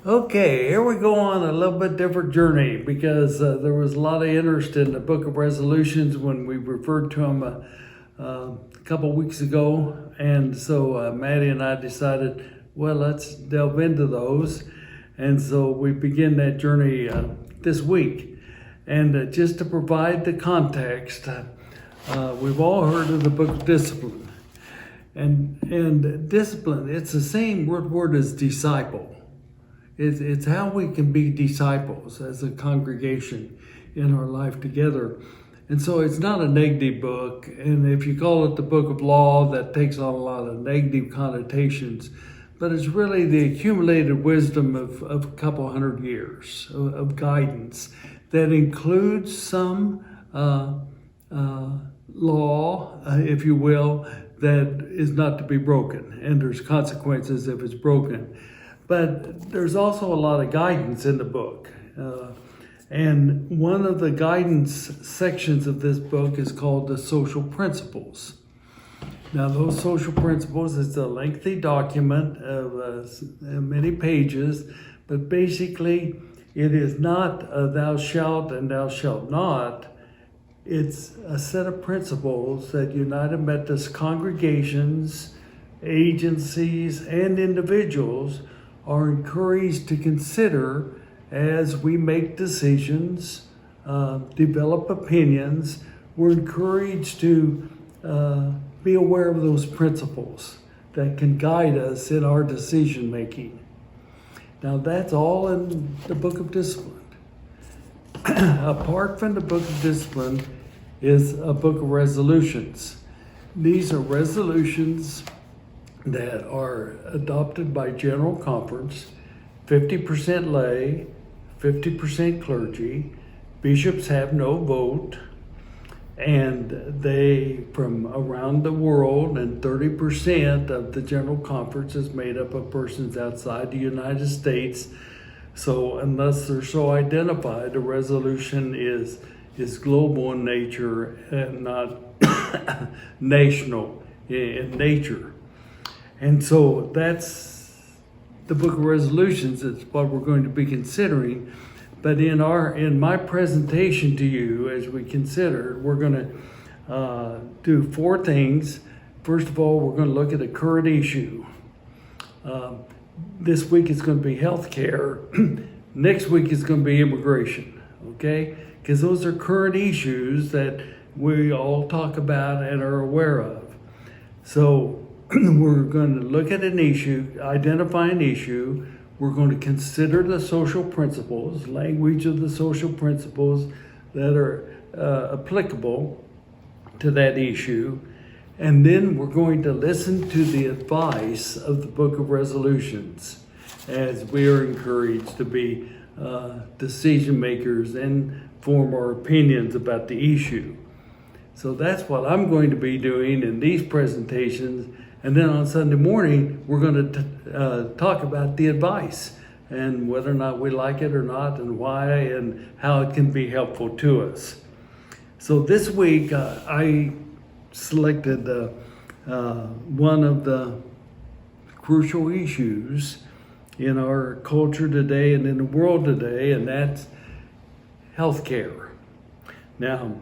Okay, here we go on a little bit different journey because there was a lot of interest in the Book of Resolutions when we referred to them a couple weeks ago. And so Maddie and I decided, well, let's delve into those. And so we begin that journey this week. And just to provide the context, we've all heard of the Book of Discipline. And discipline, it's the same word as disciple. It's how we can be disciples as a congregation in our life together. And so it's not a negative book. And if you call it the book of law, that takes on a lot of negative connotations. But it's really the accumulated wisdom of a couple hundred years of guidance that includes some law, if you will, that is not to be broken. And there's consequences if it's broken. But there's also a lot of guidance in the book. And one of the guidance sections of this book is called the social principles. Now, those social principles is a lengthy document of many pages, but basically it is not a thou shalt and thou shalt not. It's a set of principles that United Methodist congregations, agencies, and individuals are encouraged to consider as we make decisions, develop opinions. We're encouraged to be aware of those principles that can guide us in our decision making. Now that's all in the Book of Discipline. Apart from the Book of Discipline is a book of resolutions. These are resolutions that are adopted by General Conference, 50% lay, 50% clergy. Bishops have no vote, and they, from around the world, and 30% of the General Conference is made up of persons outside the United States. So unless they're so identified, the resolution is global in nature and not national in nature. And so that's the Book of Resolutions. It's what we're going to be considering. But in my presentation to you, as we consider, we're going to do four things. First of all, we're going to look at a current issue. This week is going to be healthcare. Next week is going to be immigration. Okay? Because those are current issues that we all talk about and are aware of. So we're going to look at an issue, identify an issue. We're going to consider the social principles, language of the social principles that are applicable to that issue. And then we're going to listen to the advice of the Book of Resolutions as we are encouraged to be decision makers and form our opinions about the issue. So that's what I'm going to be doing in these presentations. And then on Sunday morning, we're going to talk about the advice and whether or not we like it or not and why and how it can be helpful to us. So this week, I selected one of the crucial issues in our culture today and in the world today, and that's healthcare. Now,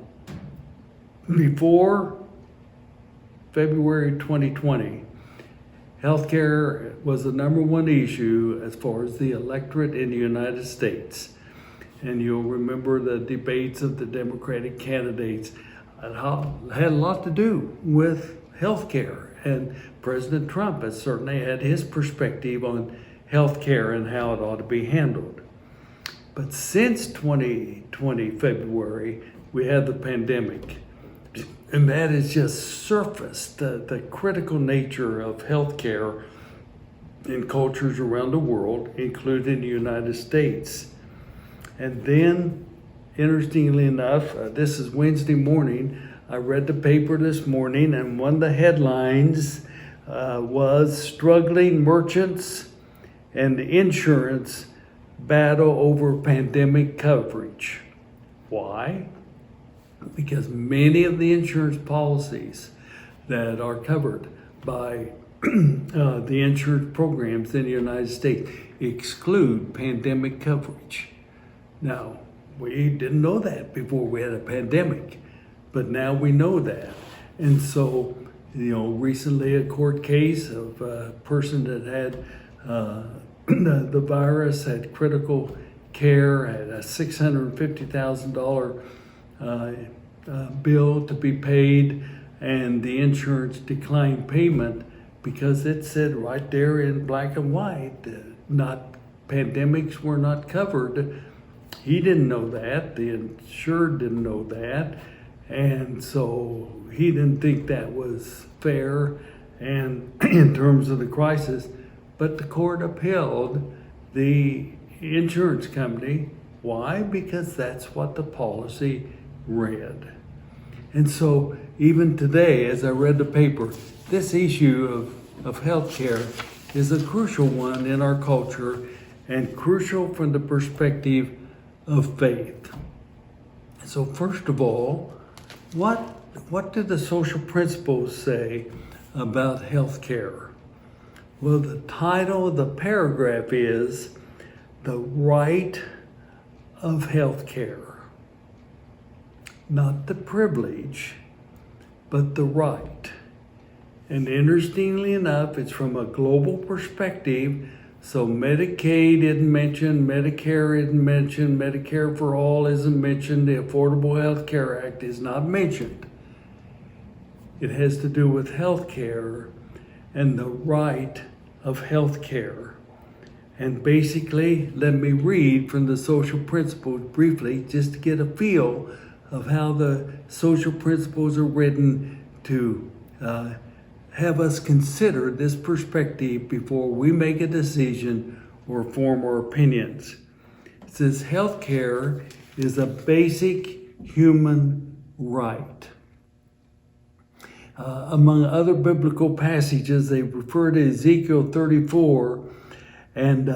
before February 2020, healthcare was the number one issue as far as the electorate in the United States. And you'll remember the debates of the Democratic candidates had a lot to do with healthcare. And President Trump has certainly had his perspective on healthcare and how it ought to be handled. But since 2020 February, we had the pandemic. And that has just surfaced the critical nature of healthcare in cultures around the world, including the United States. And then, interestingly enough, this is Wednesday morning, I read the paper this morning, and one of the headlines was Struggling Merchants and Insurance Battle Over Pandemic Coverage. Why? Because many of the insurance policies that are covered by the insurance programs in the United States exclude pandemic coverage. Now, we didn't know that before we had a pandemic, but now we know that. And so, recently a court case of a person that had the virus, had critical care, had a $650,000 bill to be paid, and the insurance declined payment because it said right there in black and white, pandemics were not covered. He didn't know that, the insured didn't know that, and so he didn't think that was fair and in terms of the crisis. But the court upheld the insurance company. Why? Because that's what the policy read. And so even today, as I read the paper, this issue of healthcare is a crucial one in our culture and crucial from the perspective of faith. So first of all, what do the social principles say about healthcare? Well, the title of the paragraph is The Right of Healthcare. Not the privilege, but the right. And interestingly enough, it's from a global perspective. So Medicaid isn't mentioned, Medicare isn't mentioned, Medicare for All isn't mentioned, the Affordable Health Care Act is not mentioned. It has to do with health care and the right of health care. And basically, let me read from the social principles briefly, just to get a feel of how the social principles are written to have us consider this perspective before we make a decision or form our opinions. It says healthcare is a basic human right. Among other biblical passages, they refer to Ezekiel 34, and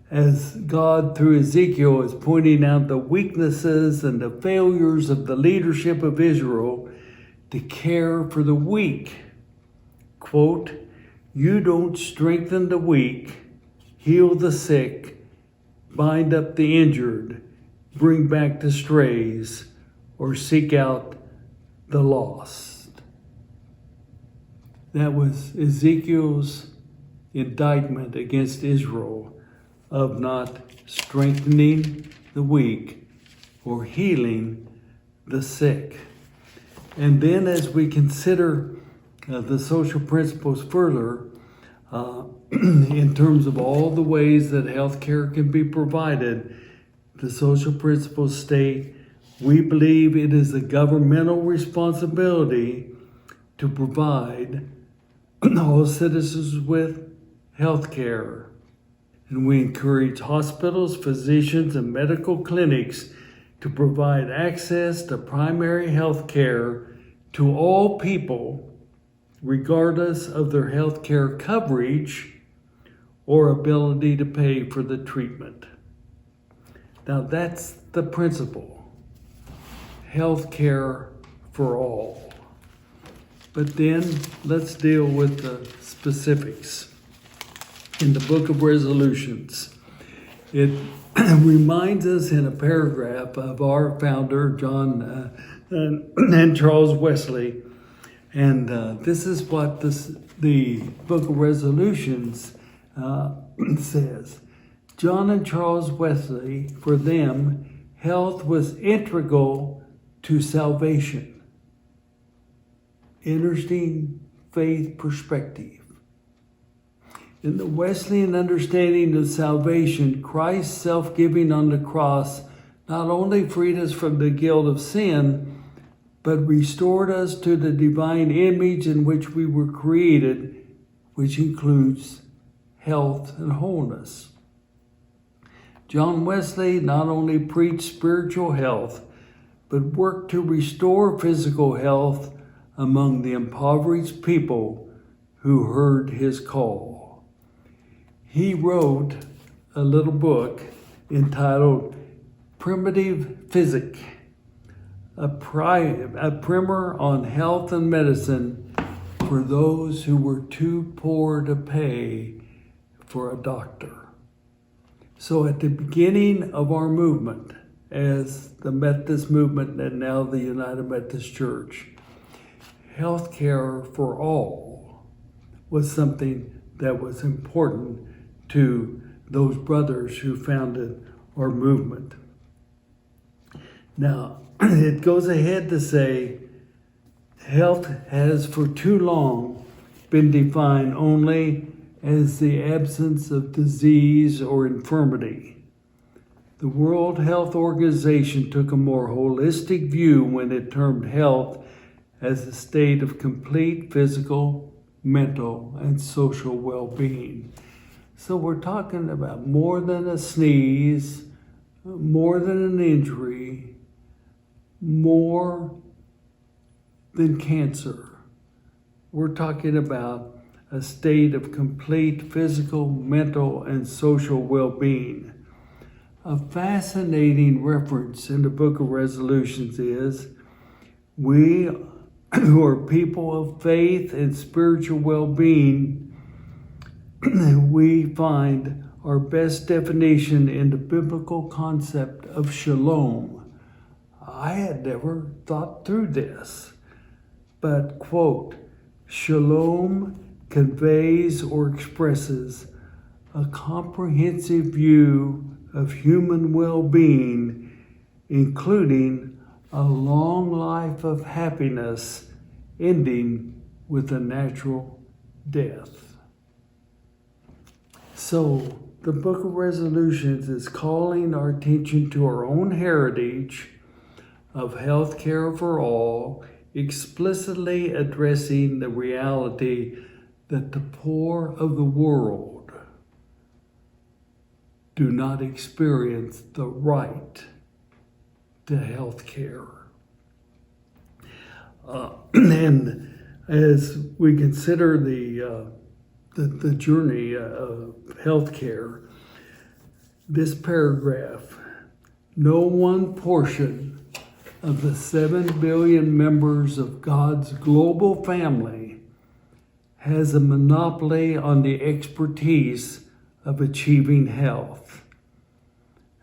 as God through Ezekiel is pointing out the weaknesses and the failures of the leadership of Israel to care for the weak. Quote, "You don't strengthen the weak, heal the sick, bind up the injured, bring back the strays, or seek out the lost." That was Ezekiel's indictment against Israel of not strengthening the weak or healing the sick. And then as we consider the social principles further, in terms of all the ways that healthcare can be provided, the social principles state, we believe it is a governmental responsibility to provide all citizens with healthcare. And we encourage hospitals, physicians, and medical clinics to provide access to primary health care to all people, regardless of their health care coverage or ability to pay for the treatment. Now that's the principle. Health care for all. But then let's deal with the specifics. In the Book of Resolutions, it reminds us in a paragraph of our founder, John and Charles Wesley. And this is what the Book of Resolutions says. John and Charles Wesley, for them, health was integral to salvation. Interesting faith perspective. In the Wesleyan understanding of salvation, Christ's self-giving on the cross not only freed us from the guilt of sin, but restored us to the divine image in which we were created, which includes health and wholeness. John Wesley not only preached spiritual health, but worked to restore physical health among the impoverished people who heard his call. He wrote a little book entitled Primitive Physic, a primer on health and medicine for those who were too poor to pay for a doctor. So at the beginning of our movement, as the Methodist movement and now the United Methodist Church, health care for all was something that was important to those brothers who founded our movement. Now, it goes ahead to say, health has for too long been defined only as the absence of disease or infirmity. The World Health Organization took a more holistic view when it termed health as a state of complete physical, mental, and social well-being. So we're talking about more than a sneeze, more than an injury, more than cancer. We're talking about a state of complete physical, mental, and social well-being. A fascinating reference in the Book of Resolutions is, we who are people of faith and spiritual well-being, we find our best definition in the biblical concept of shalom. I had never thought through this, but, quote, shalom conveys or expresses a comprehensive view of human well-being, including a long life of happiness ending with a natural death. So the Book of Resolutions is calling our attention to our own heritage of health care for all, explicitly addressing the reality that the poor of the world do not experience the right to health care. And as we consider the journey of health care, this paragraph, no one portion of the 7 billion members of God's global family has a monopoly on the expertise of achieving health.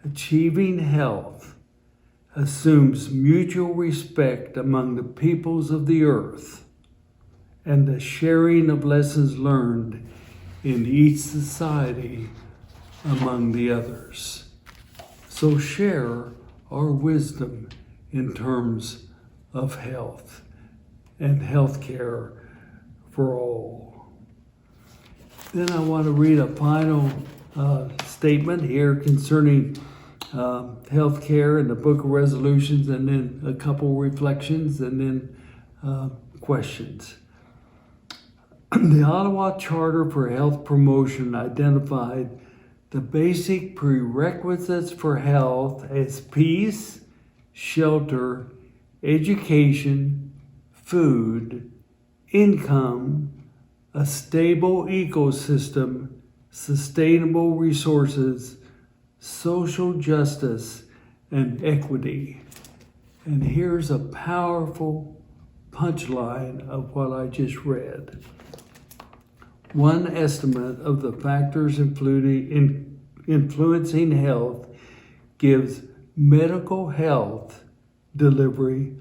Achieving health assumes mutual respect among the peoples of the earth and the sharing of lessons learned in each society among the others. So share our wisdom in terms of health and health care for all. Then I want to read a final statement here concerning health care in the Book of Resolutions, and then a couple reflections, and then questions. The Ottawa Charter for Health Promotion identified the basic prerequisites for health as peace, shelter, education, food, income, a stable ecosystem, sustainable resources, social justice, and equity. And here's a powerful punchline of what I just read. One estimate of the factors influencing health gives medical health delivery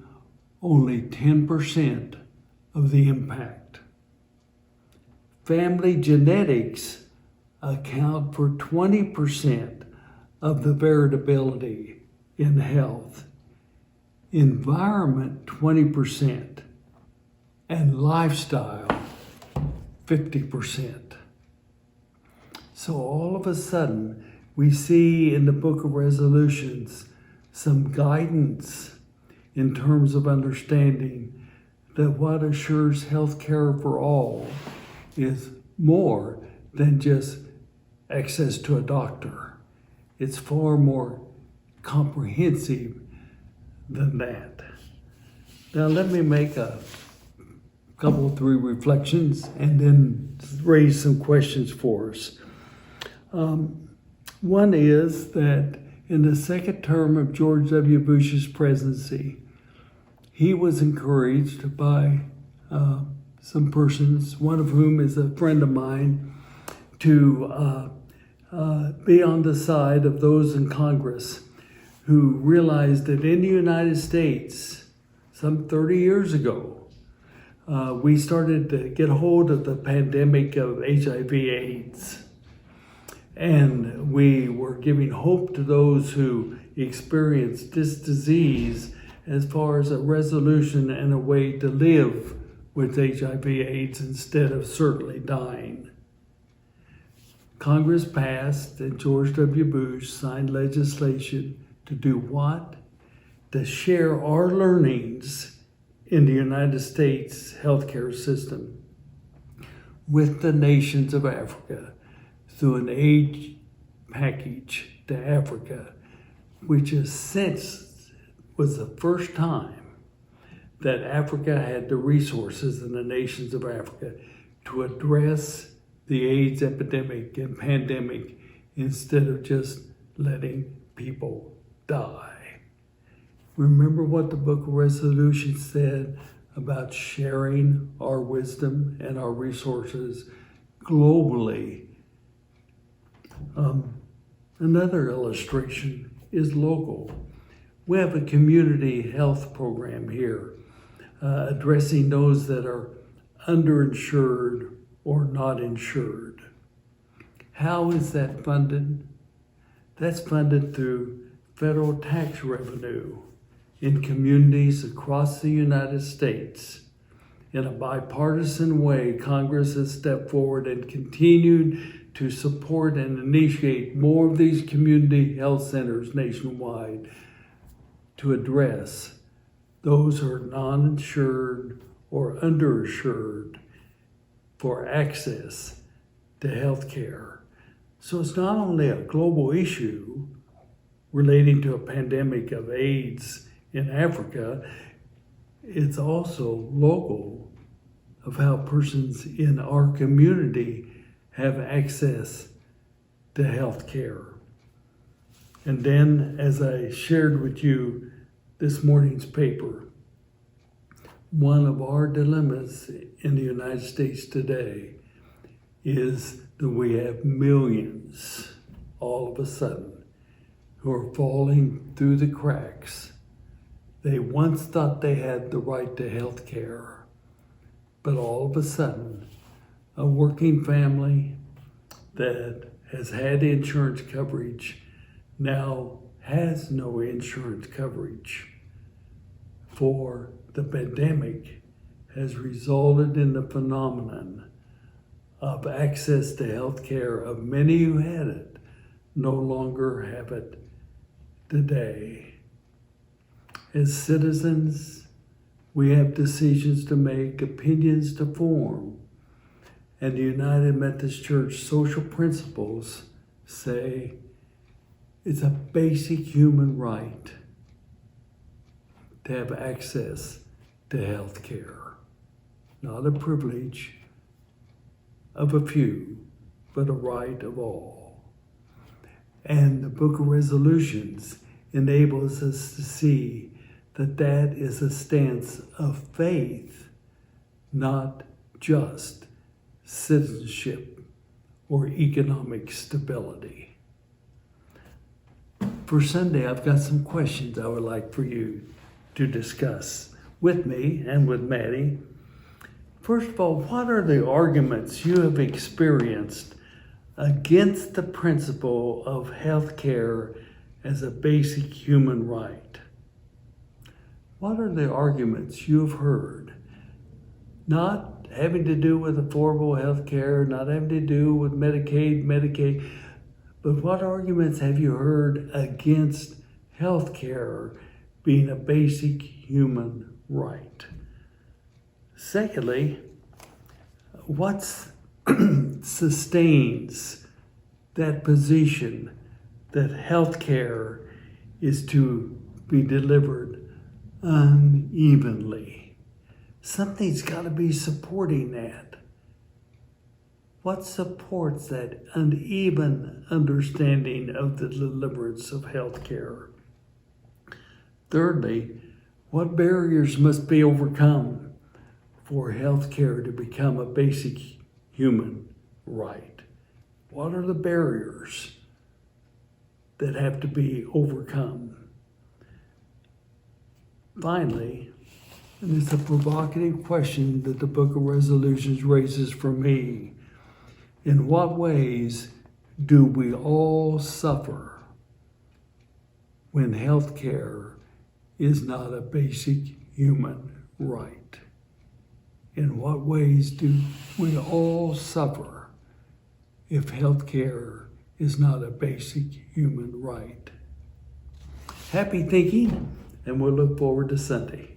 only 10% of the impact. Family genetics account for 20% of the variability in health. Environment, 20%, and lifestyle, 50%. So all of a sudden, we see in the Book of Resolutions some guidance in terms of understanding that what assures health care for all is more than just access to a doctor. It's far more comprehensive than that. Now let me make a couple, 3 reflections and then raise some questions for us. One is that in the second term of George W. Bush's presidency, he was encouraged by some persons, one of whom is a friend of mine, to be on the side of those in Congress who realized that in the United States, some 30 years ago, we started to get hold of the pandemic of HIV/AIDS. And we were giving hope to those who experienced this disease as far as a resolution and a way to live with HIV/AIDS instead of certainly dying. Congress passed and George W. Bush signed legislation to do what? To share our learnings in the United States healthcare system with the nations of Africa through an aid package to Africa, which since was the first time that Africa had the resources in the nations of Africa to address the AIDS epidemic and pandemic instead of just letting people die. Remember what the Book of Resolution said about sharing our wisdom and our resources globally. Another illustration is local. We have a community health program here addressing those that are underinsured or not insured. How is that funded? That's funded through federal tax revenue in communities across the United States. In a bipartisan way, Congress has stepped forward and continued to support and initiate more of these community health centers nationwide to address those who are non-insured or underinsured for access to health care. So it's not only a global issue relating to a pandemic of AIDS in Africa, it's also local of how persons in our community have access to health care. And then, as I shared with you this morning's paper, one of our dilemmas in the United States today is that we have millions all of a sudden who are falling through the cracks. They once thought they had the right to health care, but all of a sudden, a working family that has had insurance coverage now has no insurance coverage. For the pandemic has resulted in the phenomenon of access to health care of many who had it no longer have it today. As citizens, we have decisions to make, opinions to form. And the United Methodist Church social principles say it's a basic human right to have access to health care. Not a privilege of a few, but a right of all. And the Book of Resolutions enables us to see that that is a stance of faith, not just citizenship or economic stability. For Sunday, I've got some questions I would like for you to discuss with me and with Maddie. First of all, what are the arguments you have experienced against the principle of health care as a basic human right? What are the arguments you've heard, not having to do with affordable health care, not having to do with Medicaid, but what arguments have you heard against health care being a basic human right? Secondly, what sustains that position that health care is to be delivered unevenly? Something's got to be supporting that. What supports that uneven understanding of the deliverance of health care? Thirdly, what barriers must be overcome for health care to become a basic human right? What are the barriers that have to be overcome? Finally, and it's a provocative question that the Book of Resolutions raises for me. In what ways do we all suffer when health care is not a basic human right? In what ways do we all suffer if health care is not a basic human right? Happy thinking, and we'll look forward to Sunday.